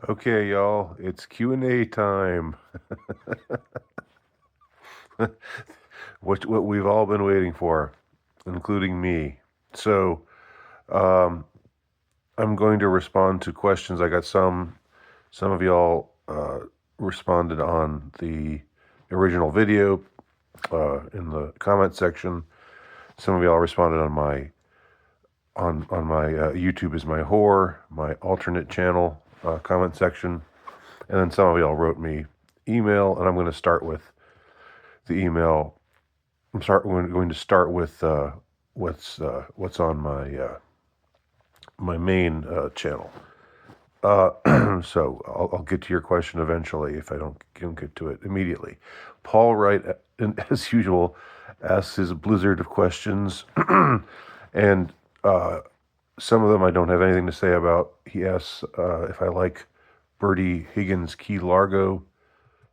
Okay, y'all, it's Q&A time. what we've all been waiting for, including me. So, um, I'm going to respond to questions. I got some of y'all responded on the original video in the comment section. Some of y'all responded on my YouTube is my whore, my alternate channel comment section, and then some of y'all wrote me email, and I'm going to start with the email. We're going to start with what's on my main channel. So I'll get to your question eventually if I don't get to it immediately. Paul Wright, as usual, asks his blizzard of questions, and some of them I don't have anything to say about. He asks if I like Bertie Higgins' Key Largo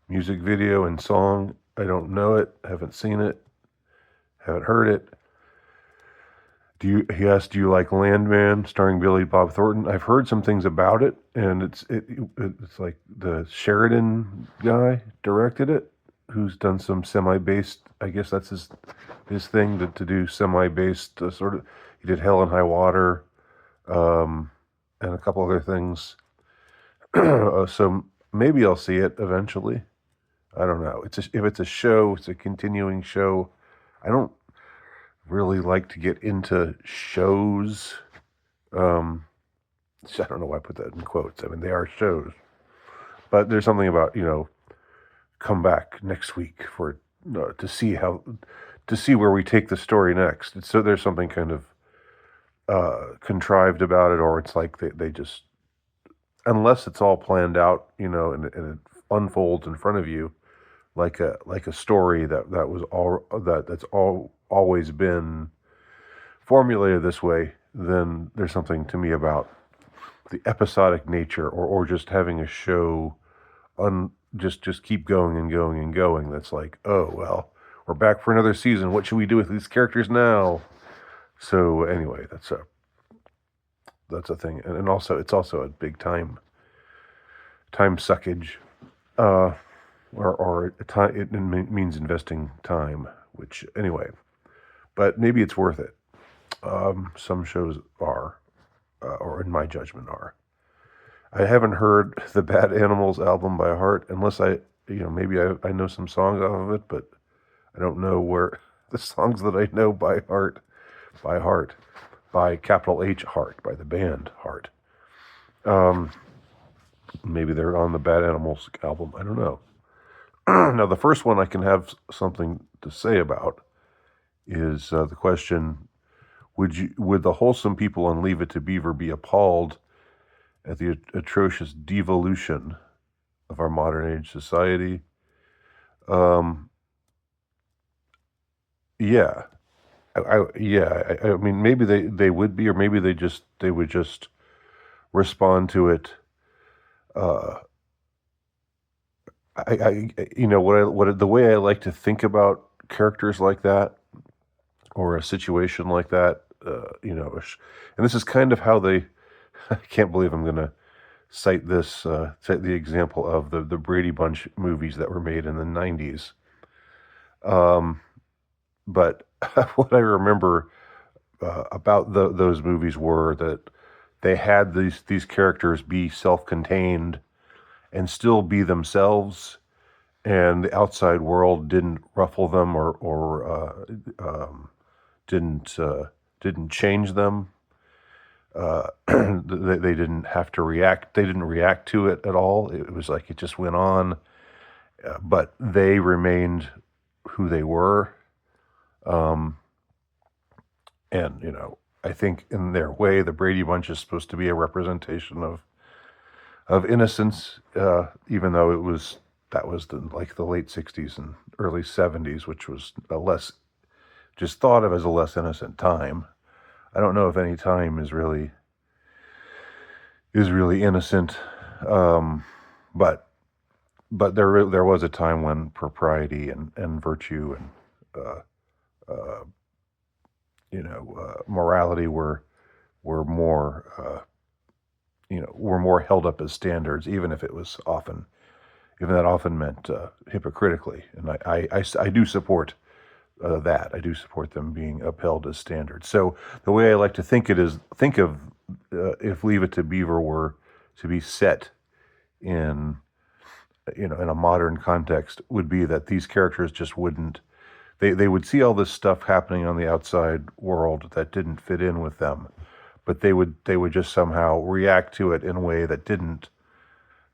music video and song. I don't know it, haven't seen it, haven't heard it. He asked, do you like Landman starring Billy Bob Thornton? I've heard some things about it, and it's like the Sheridan guy directed it, who's done some semi-based. I guess that's his thing to do semi-based sort of. He did Hell and High Water, and a couple other things. So maybe I'll see it eventually. I don't know. If it's a show, it's a continuing show. I don't really like to get into shows. Um, I don't know why I put that in quotes. I mean, they are shows, but there's something about come back next week for to see where we take the story next. So there's something kind of contrived about it, or it's like they just unless it's all planned out, and it unfolds in front of you like a story that was that's always been formulated this way, then there's something to me about the episodic nature, or just having a show just keep going and going and going. That's like, oh well, we're back for another season. What should we do with these characters now? So anyway, that's a thing, and also it's also a big time suckage, uh, or time. It means investing time, which anyway, but maybe it's worth it. Some shows are, or in my judgment, are. I haven't heard the Bad Animals album by heart, unless maybe I know some songs off of it, but I don't know where the songs that I know by heart, by capital H Heart, by the band Heart. Um, Maybe they're on the Bad Animals album. I don't know. Now, the first one I can have something to say about is the question: would the wholesome people on Leave It to Beaver be appalled at the atrocious devolution of our modern age society? Um, yeah, I mean, maybe they would be, or maybe they would just respond to it. Uh, the way I like to think about characters like that, or a situation like that, and this is kind of how they. I can't believe I'm going to cite the example of the Brady Bunch movies that were made in the '90s. Um, but what I remember about those movies were that they had these characters be self-contained and still be themselves, and the outside world didn't ruffle them didn't didn't change them. They didn't have to react. They didn't react to it at all. It was like it just went on, but they remained who they were. Um, and I think in their way, the Brady Bunch is supposed to be a representation of innocence, even though that was like the late '60s and early '70s, which was a less just thought of as a less innocent time. I don't know if any time is really innocent, um, but there was a time when propriety and virtue and uh, morality were more were more held up as standards, even if that often meant hypocritically. And I do support that. I do support them being upheld as standards. So the way I like to think of if Leave It to Beaver were to be set in in a modern context, would be that these characters just wouldn't. They would see all this stuff happening on the outside world that didn't fit in with them, but they would just somehow react to it in a way that didn't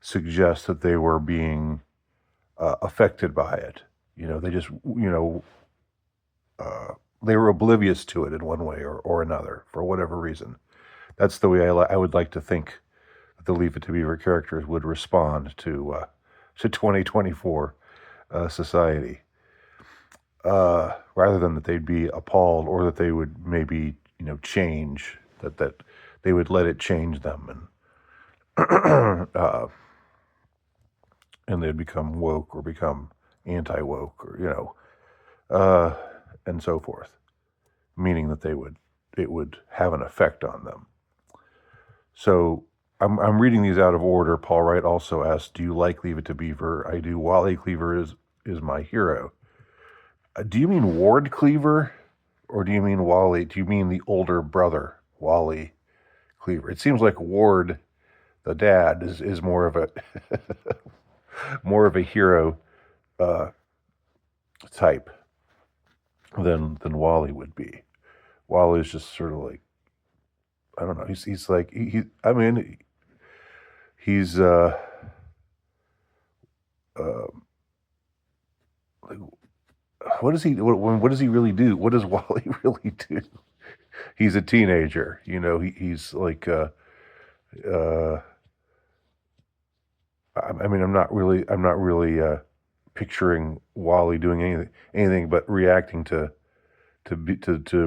suggest that they were being affected by it. They just they were oblivious to it in one way or another for whatever reason. That's the way I would like to think that the Leave It to Beaver characters would respond to 2024 society, rather than that they'd be appalled, or that they would maybe change, that they would let it change them, and they'd become woke or become anti-woke, or and so forth, meaning that it would have an effect on them. So I'm reading these out of order. Paul Wright also asked, "Do you like Leave It to Beaver?" I do. Wally Cleaver is my hero. Do you mean Ward Cleaver, or do you mean Wally? Do you mean the older brother, Wally Cleaver? It seems like Ward, the dad, is more of a more of a hero type than Wally would be. Wally is just sort of like, I don't know. He's like I mean, he's like, what does he really do? What does Wally really do? He's a teenager, he's like I mean, I'm not really picturing Wally doing anything but reacting to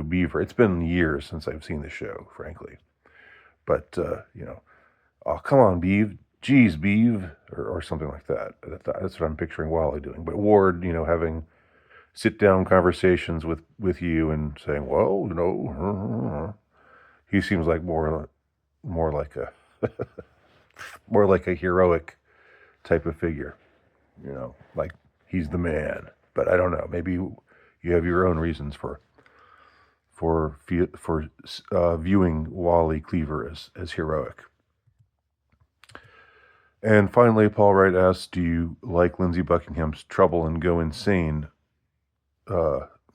Beaver. It's been years since I've seen the show, frankly. But oh, come on, Beav. Geez, Beav, or something like that. That's what I'm picturing Wally doing. But Ward, having sit-down conversations with you and saying, well, he seems like more like a more like a heroic type of figure, like he's the man. But I don't know. Maybe you have your own reasons for viewing Wally Cleaver as heroic. And finally, Paul Wright asks, "Do you like Lindsey Buckingham's Trouble and Go Insane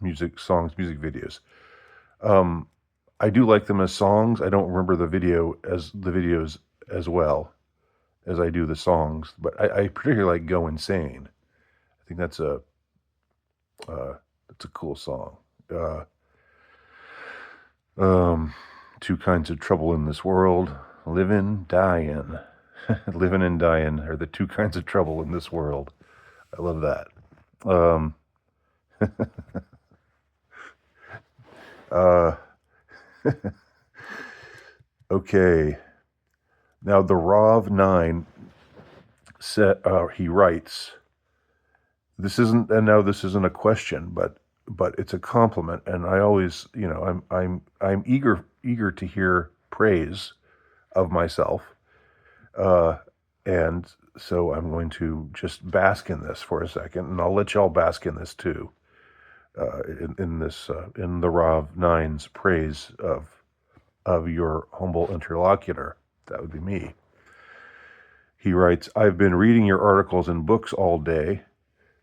music videos?" I do like them as songs. I don't remember the videos as well as I do the songs, but I particularly like Go Insane. I think that's a cool song. Two kinds of trouble in this world: living, dying. Living and dying are the two kinds of trouble in this world. I love that. Okay. Now the Rav9 said, he writes, this isn't a question, but it's a compliment, and I always, I'm eager to hear praise of myself. And so I'm going to just bask in this for a second, and I'll let y'all bask in this too. In the Rav9's praise of your humble interlocutor. That would be me. He writes, "I've been reading your articles and books all day.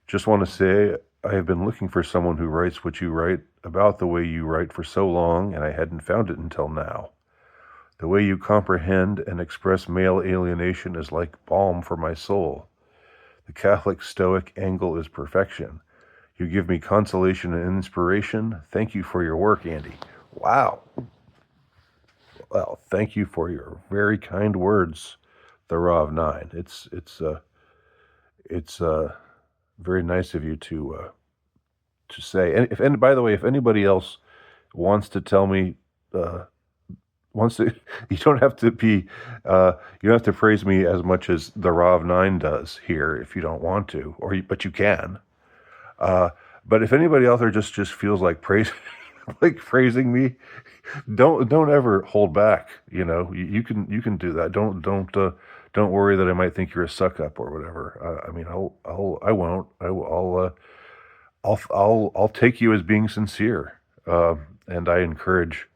Just want to say I have been looking for someone who writes what you write about the way you write for so long, and I hadn't found it until now. The way you comprehend and express male alienation is like balm for my soul. The Catholic Stoic angle is perfection. You give me consolation and inspiration. Thank you for your work, Andy." Wow. Well, thank you for your very kind words, the Rav9. It's very nice of you to say. And by the way, if anybody else wants to tell me, you don't have to praise me as much as the Rav9 does here if you don't want to, but you can. But if anybody out there just feels like praise like praising me, don't ever hold back. You can do that. Don't worry that I might think you're a suck up or whatever. I mean, I won't. I'll take you as being sincere. And I encourage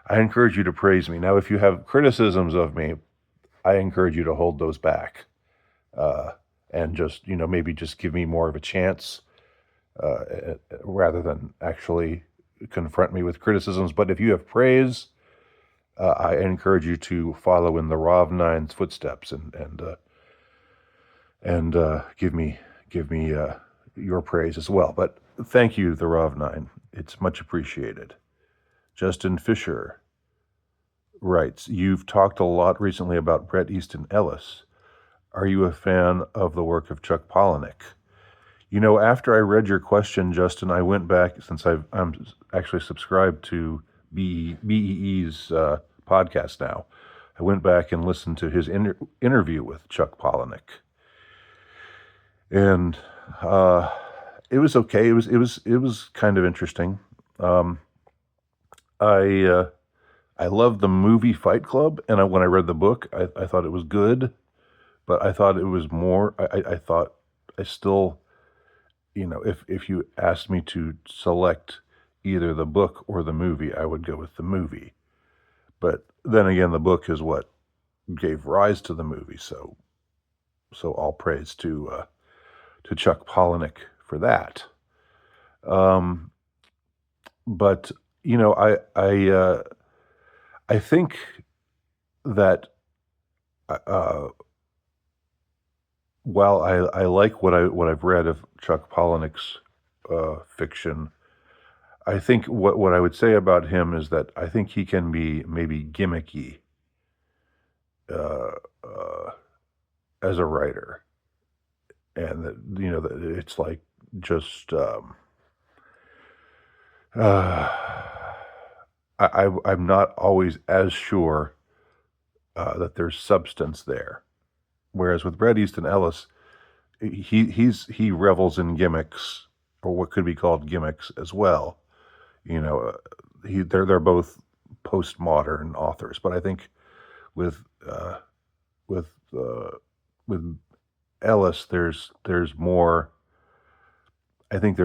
you to praise me. Now, if you have criticisms of me, I encourage you to hold those back, uh, and just maybe just give me more of a chance, rather than actually confront me with criticisms. But if you have praise, I encourage you to follow in the Rav Nine's footsteps, and give me your praise as well. But thank you, the Rav Nine. It's much appreciated. Justin Fisher writes, "You've talked a lot recently about Bret Easton Ellis. Are you a fan of the work of Chuck Palahniuk?" After I read your question, Justin, I went back, since I'm actually subscribed to BEE's podcast now. I went back and listened to his interview with Chuck Palahniuk, and it was okay. It was kind of interesting. Um, I loved the movie Fight Club, and when I read the book, I thought it was good, but I thought it was more. I thought I still, if you asked me to select either the book or the movie, I would go with the movie. But then again, the book is what gave rise to the movie, so all praise to Chuck Palahniuk for that. Um, but I think that, uh, while I like what I've read of Chuck Palahniuk's fiction, I think what I would say about him is that I think he can be maybe gimmicky, uh, uh, as a writer, and that it's like just, uh, I'm not always as sure that there's substance there. Whereas with Bret Easton Ellis, he revels in gimmicks, or what could be called gimmicks as well. You know, they're both postmodern authors, but I think with uh, with uh, with Ellis, there's more. I think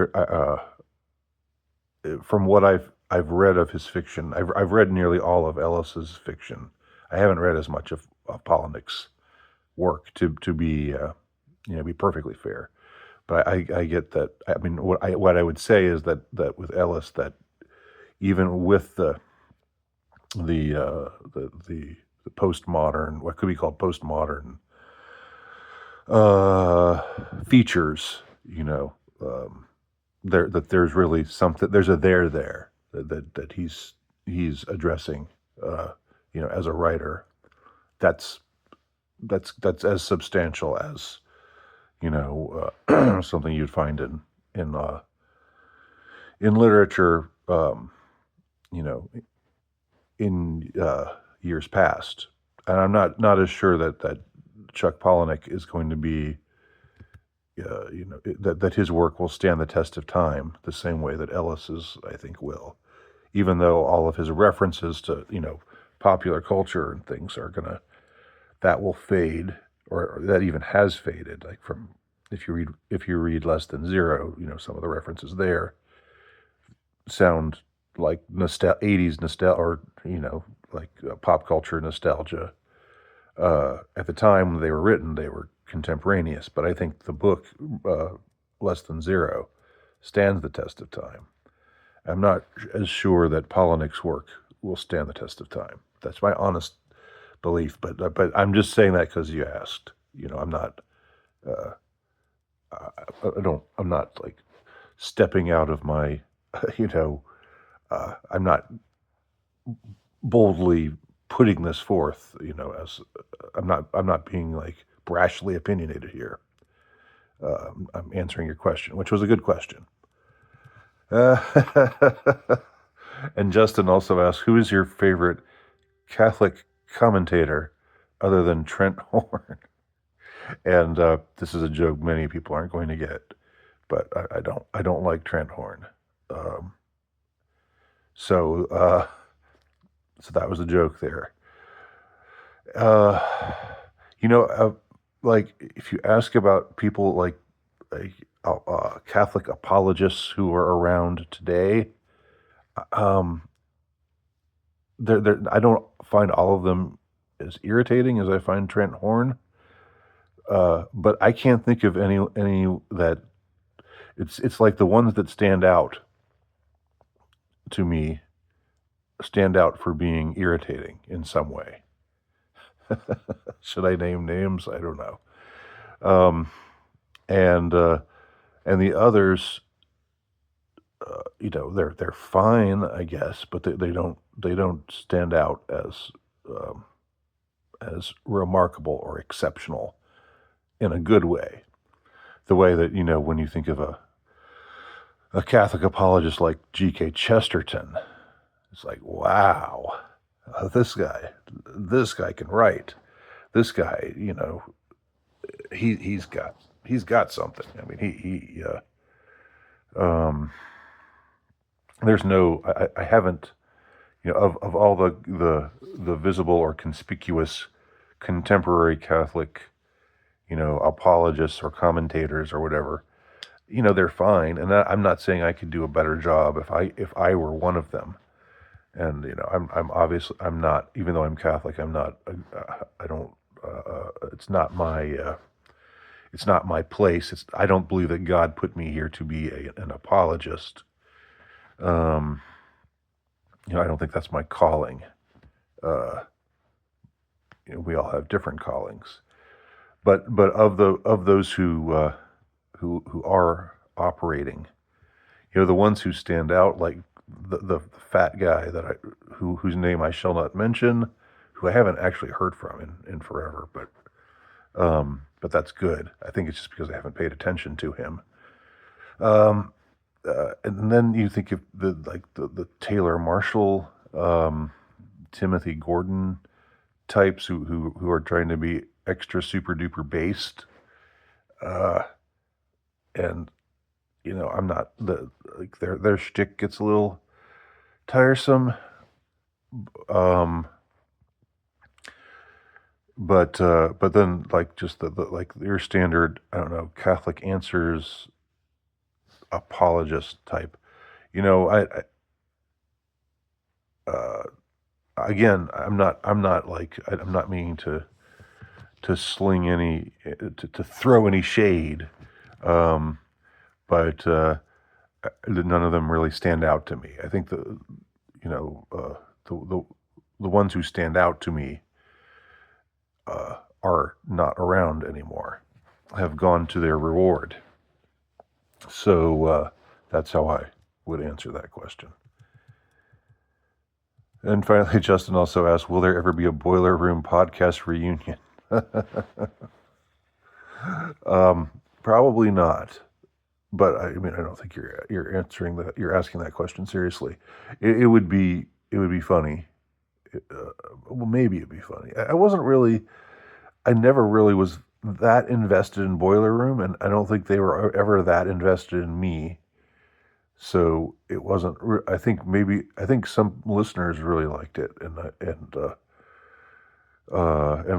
from what I've read of his fiction, I've read nearly all of Ellis's fiction. I haven't read as much of Palahniuk's work to be perfectly fair. But I get that. I mean, what I would say is that with Ellis, that even with the postmodern, what could be called postmodern uh, features, um, there's really something. There's a there that he's addressing, uh, as a writer. That's that's as substantial as something you'd find in literature, you know, in years past. And I'm not as sure that Chuck Palahniuk is going to be, that his work will stand the test of time the same way that Ellis's, I think, will. Even though all of his references to popular culture and things that will fade, or that even has faded. Like, from if you read Less Than Zero, some of the references there sound like 80s nostalgia, or like pop culture nostalgia. At the time they were written, they were contemporaneous, but I think the book, uh, Less Than Zero, stands the test of time. I'm not as sure that Palahniuk's work will stand the test of time. That's my honest belief, but I'm just saying that because you asked. I'm not. Uh, I don't. I'm not like stepping out of my. You know. I'm not boldly putting this forth. As I'm not being like brashly opinionated here. I'm answering your question, which was a good question. Uh, and Justin also asked, "Who is your favorite Catholic commentator other than Trent Horn?" And this is a joke many people aren't going to get, but I don't like Trent Horn. Um, So, so that was a joke there. Uh, you know, like if you ask about people like Catholic apologists who are around today, um, I don't find all of them as irritating as I find Trent Horn. But I can't think of any that it's like the ones that stand out to me stand out for being irritating in some way. Should I name names? I don't know. Um, and and the others, they're fine, I guess, but they don't stand out as remarkable or exceptional in a good way. The way that when you think of a Catholic apologist like G.K. Chesterton, it's like, wow, this guy can write. This guy, he's got something. I mean, um, there's no, I haven't, of all the visible or conspicuous contemporary Catholic, apologists or commentators or whatever, they're fine. And I'm not saying I could do a better job if I were one of them. And I'm obviously I'm not, even though I'm Catholic, I'm not. I don't. It's not my place. I don't believe that God put me here to be an apologist. Um, I don't think that's my calling. Uh, we all have different callings, but of those who are operating, the ones who stand out, like the fat guy whose name I shall not mention, who I haven't actually heard from in forever, but that's good. I think it's just because I haven't paid attention to him. Um, and then you think of the Taylor Marshall, Timothy Gordon types who are trying to be extra super duper based, uh, and I'm not their shtick gets a little tiresome. Um, but then like just the like your standard, I don't know, Catholic Answers apologist type. I again, I'm not like I'm not meaning to sling any to throw any shade, um, but none of them really stand out to me. I think you know the ones who stand out to me are not around anymore, have gone to their reward. So that's how I would answer that question. And finally, Justin also asked, will there ever be a Boiler Room podcast reunion? Probably not. But I mean, I don't think you're answering that. You're asking that question seriously. It would be funny. Well, maybe it'd be funny. I wasn't really. I never really was that invested in Boiler Room, and I don't think they were ever that invested in me. So it wasn't. I think some listeners really liked it, and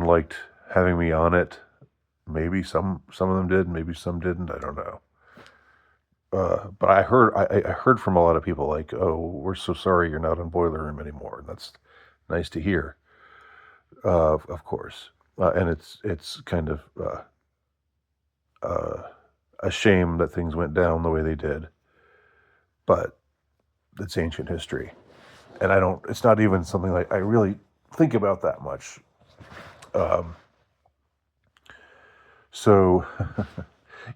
liked having me on it. Maybe some of them did, maybe some didn't. I don't know. But I heard from a lot of people like, "Oh, we're so sorry you're not on Boiler Room anymore." And that's nice to hear, of course. And it's kind of a shame that things went down the way they did. But it's ancient history, and I don't. It's not even something like I really think about that much. So,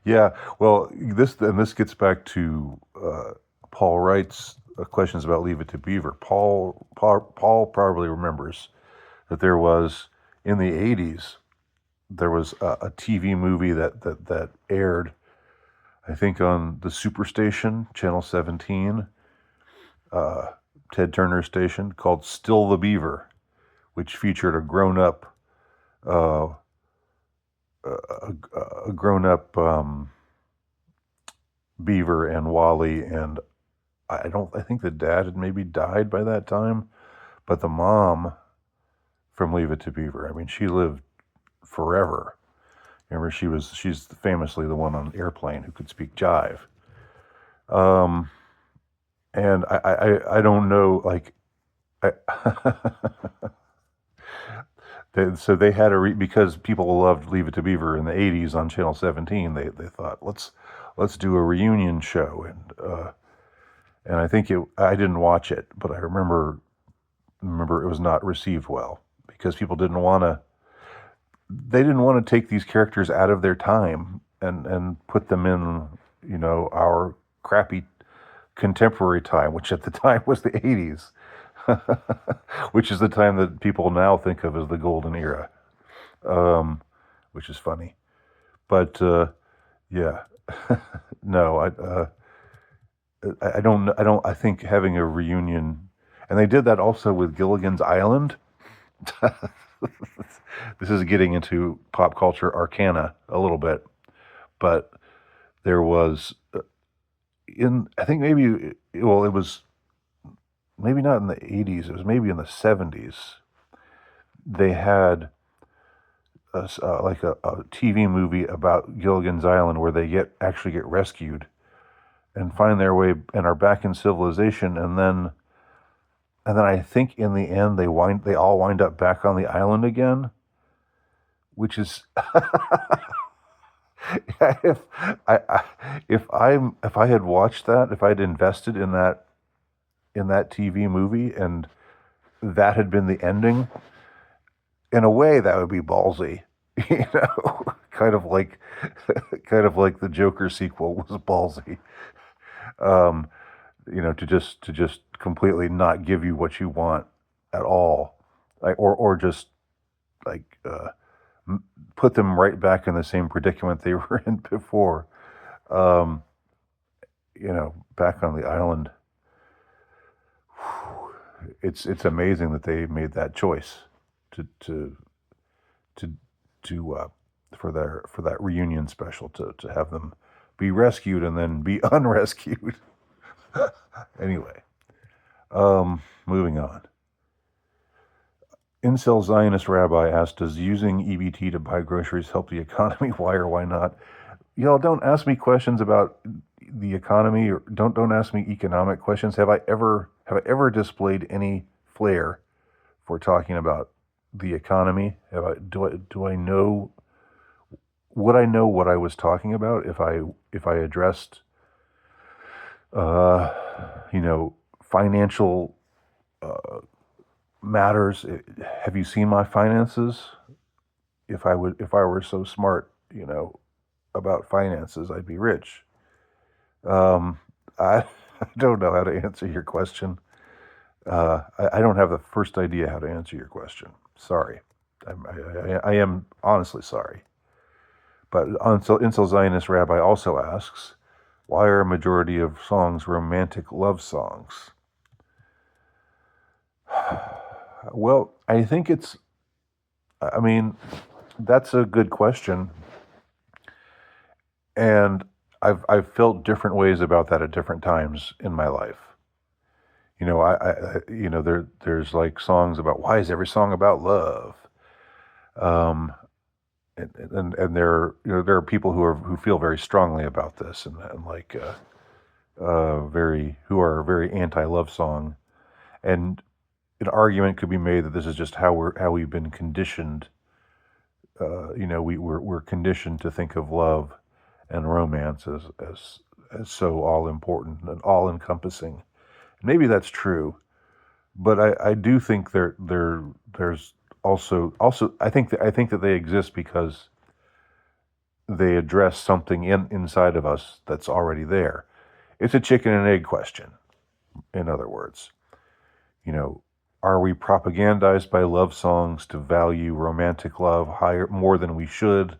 yeah. Well, this gets back to Paul Wright's questions about Leave It to Beaver. Paul probably remembers that there was in the '80s there was a TV movie that aired, I think, on the Superstation, Channel 17, Ted Turner station, called Still the Beaver, which featured a grown-up, uh, beaver and Wally and I think the dad had maybe died by that time, but the mom from Leave It to Beaver, I mean, she lived forever. Remember, she's famously the one on Airplane who could speak jive. Um, and I don't know, like, I, so they had because people loved Leave It to Beaver in the '80s on Channel 17. They thought let's do a reunion show, and I think I didn't watch it, but I remember it was not received well because people didn't want to take these characters out of their time and put them in, our crappy contemporary time, which at the time was the '80s, which is the time that people now think of as the golden era, which is funny. But yeah, no, I don't, I think having a reunion, and they did that also with Gilligan's Island. This is getting into pop culture arcana a little bit, but there was I think maybe, well, it was maybe not in the '80s, it was maybe in the '70s. They had like a TV movie about Gilligan's Island where they actually get rescued and find their way and are back in civilization, and then I think in the end they all wind up back on the island again, which is if if I had watched that, if I'd invested in that TV movie and that had been the ending, in a way that would be ballsy, you know, kind of like the Joker sequel was ballsy. Um, to just completely not give you what you want at all, like, or just like put them right back in the same predicament they were in before. Um, Back on the island. It's amazing that they made that choice to to to for that reunion special to have them be rescued and then be unrescued. Anyway, moving on. Incel Zionist rabbi asked, "Does using EBT to buy groceries help the economy? Why or why not?" Y'all don't ask me questions about the economy, or don't ask me economic questions. Have I ever displayed any flair for talking about the economy? Do I know, would I know what I was talking about if I addressed uh, financial matters? Have you seen my finances? If I were so smart, about finances, I'd be rich. Um, I, I don't know how to answer your question. I don't have the first idea how to answer your question. Sorry. I am honestly sorry. But Incel Zionist Rabbi also asks, why are a majority of songs romantic love songs? Well, I mean, that's a good question. And I've felt different ways about that at different times in my life. There's like songs about, why is every song about love? Um, and there are people who feel very strongly about this, and like who are very anti-love song, and an argument could be made that this is just how we've been conditioned. We're conditioned to think of love and romance as so all important and all encompassing. Maybe that's true, but I do think there's also I think that they exist because they address something inside of us that's already there. It's a chicken and egg question. In other words, you know, are we propagandized by love songs to value romantic love more than we should?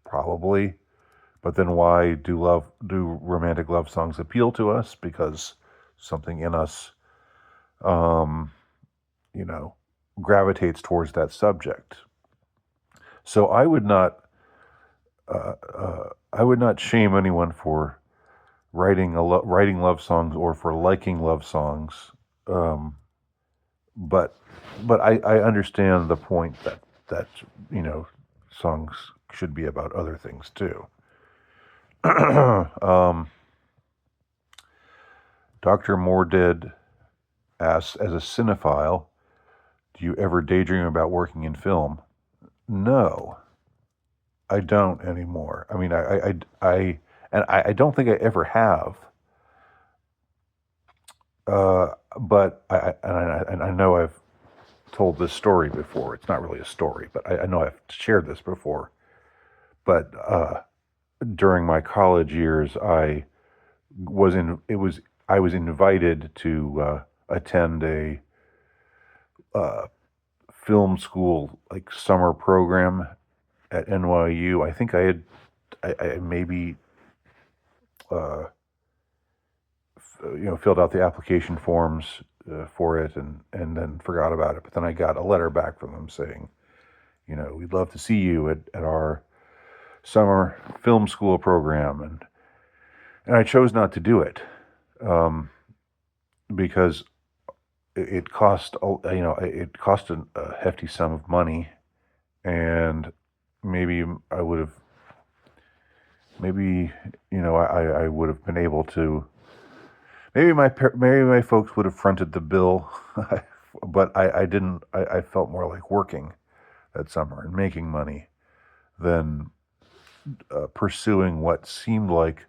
Probably. But then why do romantic love songs appeal to us? Because something in us, um, you know, gravitates towards that subject. So I would not shame anyone for writing love songs or for liking love songs. Um, but I understand the point that you know songs should be about other things too. um, Dr. Moordid asks, as a cinephile, do you ever daydream about working in film? No, I don't anymore. I mean, I don't think I ever have. But and I know I've told this story before. It's not really a story, but I know I've shared this before. But during my college years, was in it was I was invited to attend a uh, film school like summer program at NYU. I think I maybe uh, filled out the application forms for it and then forgot about it. But then I got a letter back from them saying, we'd love to see you at our summer film school program, and I chose not to do it um, because it cost it cost a hefty sum of money, and maybe I would have maybe I would have been able to. Maybe my folks would have fronted the bill, but I didn't. I felt more like working that summer and making money than pursuing what seemed like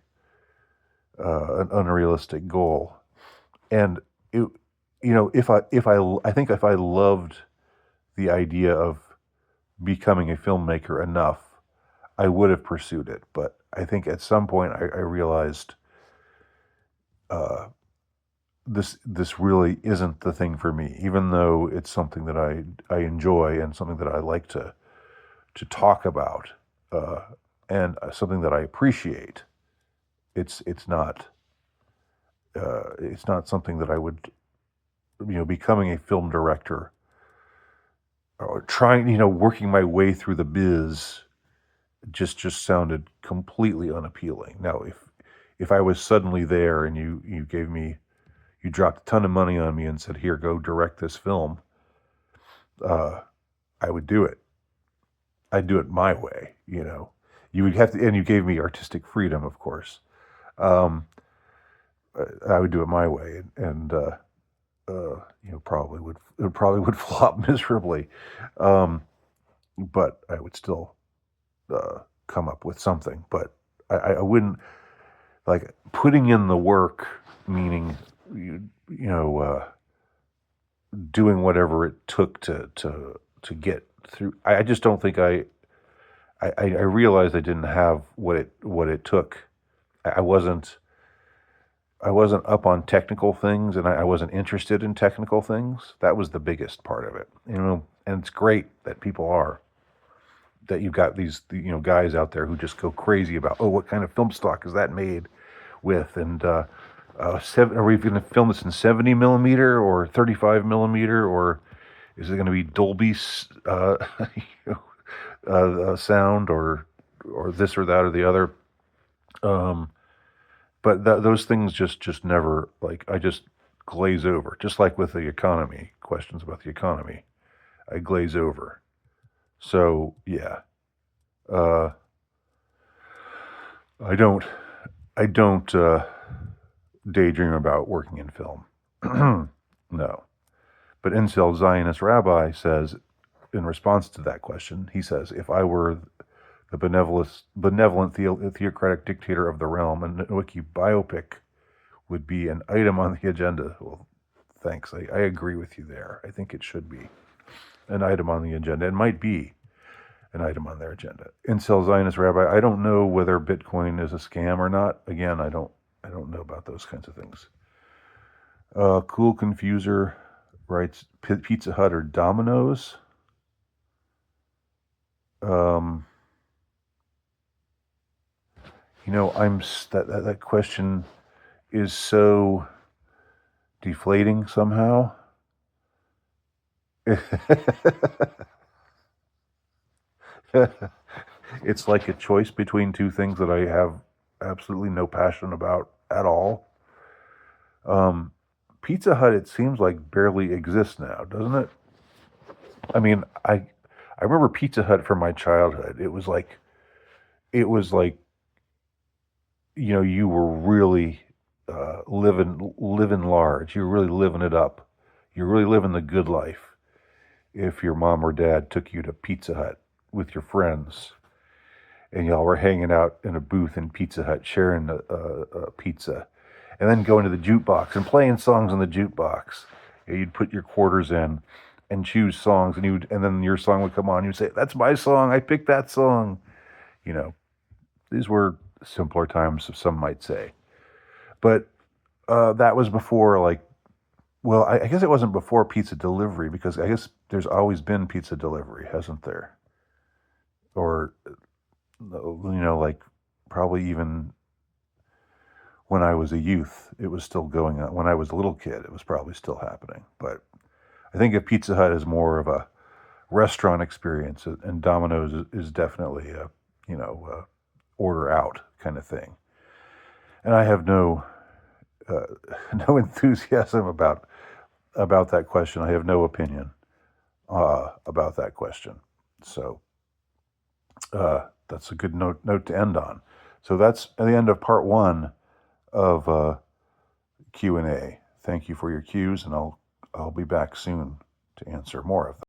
an unrealistic goal. And it, I think if I loved the idea of becoming a filmmaker enough, I would have pursued it. But I think at some point I realized uh, this really isn't the thing for me, even though it's something that I enjoy and something that I like to talk about and something that I appreciate. It's not something that I would becoming a film director or trying working my way through the biz just sounded completely unappealing. Now if I was suddenly there and you dropped a ton of money on me and said, here, go direct this film, I would do it. I'd do it my way, You would have to, and you gave me artistic freedom, of course. I would do it my way, and probably would flop miserably, but I would still come up with something. But I wouldn't like putting in the work, meaning doing whatever it took to get through. I just don't think I realized I didn't have what it took. I wasn't up on technical things, and I wasn't interested in technical things. That was the biggest part of it, And it's great that people are. That you've got these guys out there who just go crazy about, what kind of film stock is that made with, and are we going to film this in 70 millimeter or 35 millimeter, or is it going to be Dolby sound or this or that or the other? But those things just never, like, I just glaze over. Just like with the economy, questions about the economy, I glaze over. So yeah, I don't daydream about working in film. No. But Incel Zionist Rabbi says, in response to that question, he says, if I were the benevolent theocratic dictator of the realm, and a wiki biopic would be an item on the agenda. Well, thanks. I agree with you there. I think it should be an item on the agenda. It might be an item on their agenda. Incel Zionist Rabbi, I don't know whether Bitcoin is a scam or not. Again, I don't know about those kinds of things. Cool Confuser writes, Pizza Hut or Domino's? That question is so deflating somehow. It's like a choice between two things that I have absolutely no passion about at all. Um, Pizza Hut, it seems like barely exists now, doesn't it? I mean, I remember Pizza Hut from my childhood. It was like you were really living large. You were really living it up. You're really living the good life if your mom or dad took you to Pizza Hut with your friends and y'all were hanging out in a booth in Pizza Hut sharing a pizza and then going to the jukebox and playing songs on the jukebox. You'd put your quarters in and choose songs, and then your song would come on. You'd say, "That's my song. I picked that song." You know, these were simpler times, some might say. But that was before, like, well, I guess it wasn't before pizza delivery because I guess there's always been pizza delivery, hasn't there? Or like probably even when I was a youth, it was still going on. When I was a little kid, it was probably still happening. But I think of Pizza Hut as more of a restaurant experience, and Domino's is definitely a order out kind of thing. And I have uh, no enthusiasm about that question. I have no opinion about that question. So that's a good note to end on. So that's the end of part one of Q&A. Thank you for your cues, and I'll be back soon to answer more of them.